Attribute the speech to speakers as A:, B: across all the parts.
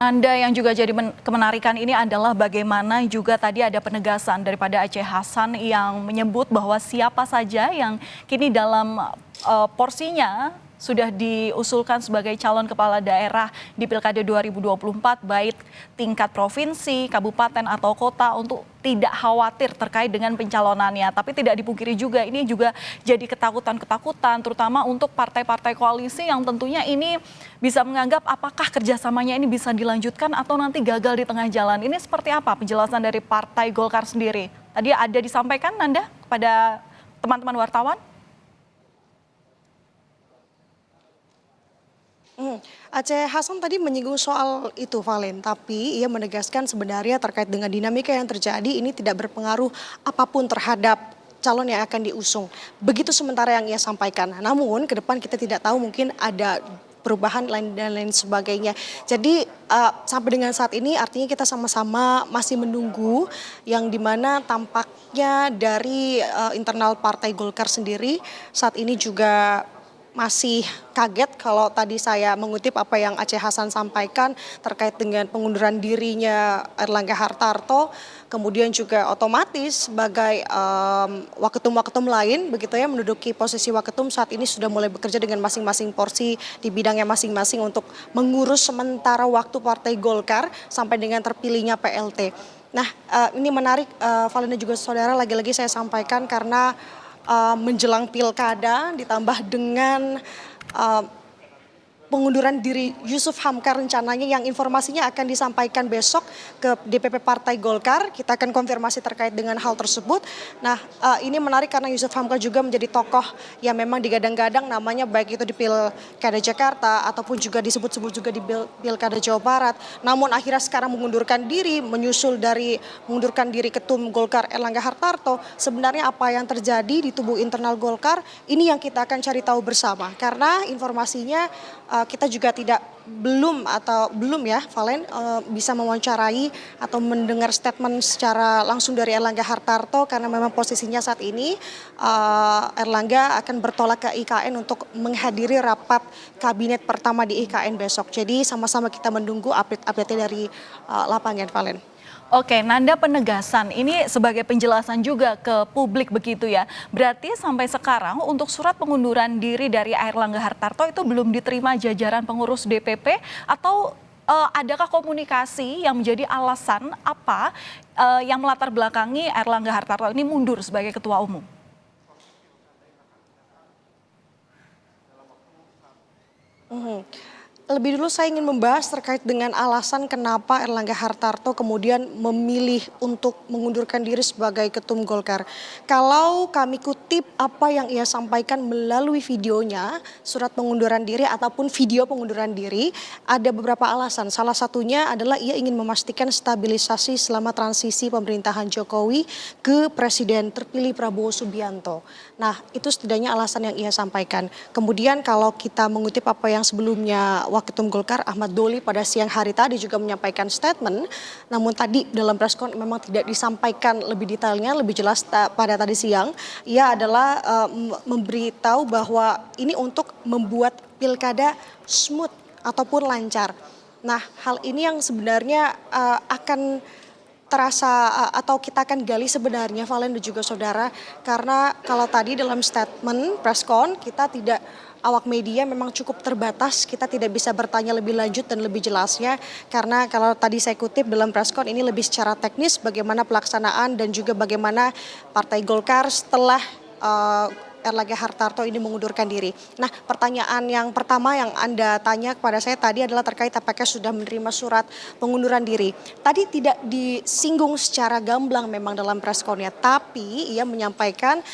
A: Anda yang juga jadi kemenarikan ini adalah bagaimana juga tadi ada penegasan daripada Aceh Hasan yang menyebut bahwa siapa saja yang kini dalam porsinya sudah diusulkan sebagai calon kepala daerah di Pilkada 2024 baik tingkat provinsi, kabupaten atau kota untuk tidak khawatir terkait dengan pencalonannya. Tapi tidak dipungkiri juga ini juga jadi ketakutan-ketakutan terutama untuk partai-partai koalisi yang tentunya ini bisa menganggap apakah kerjasamanya ini bisa dilanjutkan atau nanti gagal di tengah jalan. Ini seperti apa penjelasan dari Partai Golkar sendiri? Tadi ada disampaikan Nanda kepada teman-teman wartawan?
B: Aceh Hasan tadi menyinggung soal itu, Valen, tapi ia menegaskan sebenarnya terkait dengan dinamika yang terjadi ini tidak berpengaruh apapun terhadap calon yang akan diusung. Begitu sementara yang ia sampaikan. Namun ke depan kita tidak tahu mungkin ada perubahan lain dan lain sebagainya. Jadi sampai dengan saat ini artinya kita sama-sama masih menunggu yang dimana tampaknya dari internal Partai Golkar sendiri saat ini juga masih kaget kalau tadi saya mengutip apa yang Aceh Hasan sampaikan terkait dengan pengunduran dirinya Erlangga Hartarto, kemudian juga otomatis sebagai waketum-waketum lain begitu ya menduduki posisi waketum saat ini sudah mulai bekerja dengan masing-masing porsi di bidangnya masing-masing untuk mengurus sementara waktu Partai Golkar sampai dengan terpilihnya PLT. Nah ini menarik Valena juga saudara, lagi-lagi saya sampaikan karena menjelang pilkada ditambah dengan pengunduran diri Yusuf Hamka rencananya yang informasinya akan disampaikan besok ke DPP Partai Golkar. Kita akan konfirmasi terkait dengan hal tersebut. Nah ini menarik karena Yusuf Hamka juga menjadi tokoh yang memang digadang-gadang namanya baik itu di Pilkada Jakarta ataupun juga disebut-sebut juga di Pilkada Jawa Barat. Namun akhirnya sekarang mengundurkan diri, menyusul dari mengundurkan diri Ketum Golkar Erlangga Hartarto. Sebenarnya apa yang terjadi di tubuh internal Golkar ini yang kita akan cari tahu bersama. Karena informasinya kita juga belum ya Valen bisa mewawancarai atau mendengar statement secara langsung dari Erlangga Hartarto karena memang posisinya saat ini Erlangga akan bertolak ke IKN untuk menghadiri rapat kabinet pertama di IKN besok. Jadi sama-sama kita menunggu update-update dari lapangan, Valen.
A: Oke, Nanda penegasan ini sebagai penjelasan juga ke publik begitu ya. Berarti sampai sekarang untuk surat pengunduran diri dari Erlangga Hartarto itu belum diterima jajaran pengurus DPP atau adakah komunikasi yang menjadi alasan apa yang melatar belakangi Erlangga Hartarto ini mundur sebagai ketua umum?
B: Lebih dulu saya ingin membahas terkait dengan alasan kenapa Erlangga Hartarto kemudian memilih untuk mengundurkan diri sebagai ketum Golkar. Kalau kami kutip apa yang ia sampaikan melalui videonya, surat pengunduran diri ataupun video pengunduran diri, ada beberapa alasan. Salah satunya adalah ia ingin memastikan stabilisasi selama transisi pemerintahan Jokowi ke Presiden terpilih Prabowo Subianto. Nah, itu setidaknya alasan yang ia sampaikan. Kemudian kalau kita mengutip apa yang sebelumnya Waketum Golkar Ahmad Doli pada siang hari tadi juga menyampaikan statement, namun tadi dalam preskon memang tidak disampaikan lebih detailnya, lebih jelas pada tadi siang. Ia adalah memberitahu bahwa ini untuk membuat pilkada smooth ataupun lancar. Nah, hal ini yang sebenarnya akan terasa atau kita akan gali sebenarnya Valen dan juga saudara, karena kalau tadi dalam statement preskon kita tidak, awak media memang cukup terbatas, kita tidak bisa bertanya lebih lanjut dan lebih jelasnya karena kalau tadi saya kutip dalam preskon ini lebih secara teknis bagaimana pelaksanaan dan juga bagaimana Partai Golkar setelah Erlangga Hartarto ini mengundurkan diri. Nah, pertanyaan yang pertama yang Anda tanya kepada saya tadi adalah terkait apakah sudah menerima surat pengunduran diri. Tadi tidak disinggung secara gamblang memang dalam preskonnya, tapi ia menyampaikan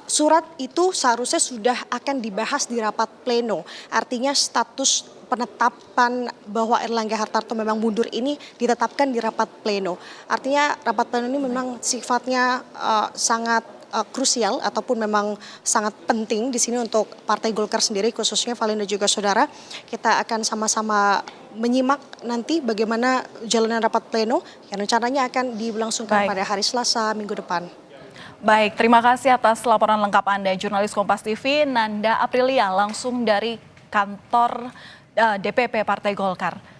B: surat itu seharusnya sudah akan dibahas di rapat pleno. Artinya status penetapan bahwa Erlangga Hartarto memang mundur ini ditetapkan di rapat pleno. Artinya rapat pleno ini memang sifatnya sangat krusial ataupun memang sangat penting di sini untuk Partai Golkar sendiri khususnya Valen dan juga saudara. Kita akan sama-sama menyimak nanti bagaimana jalanan rapat pleno yang rencananya akan dilangsungkan pada hari Selasa minggu depan.
A: Baik, terima kasih atas laporan lengkap Anda, jurnalis Kompas TV Nanda Aprilia langsung dari kantor DPP Partai Golkar.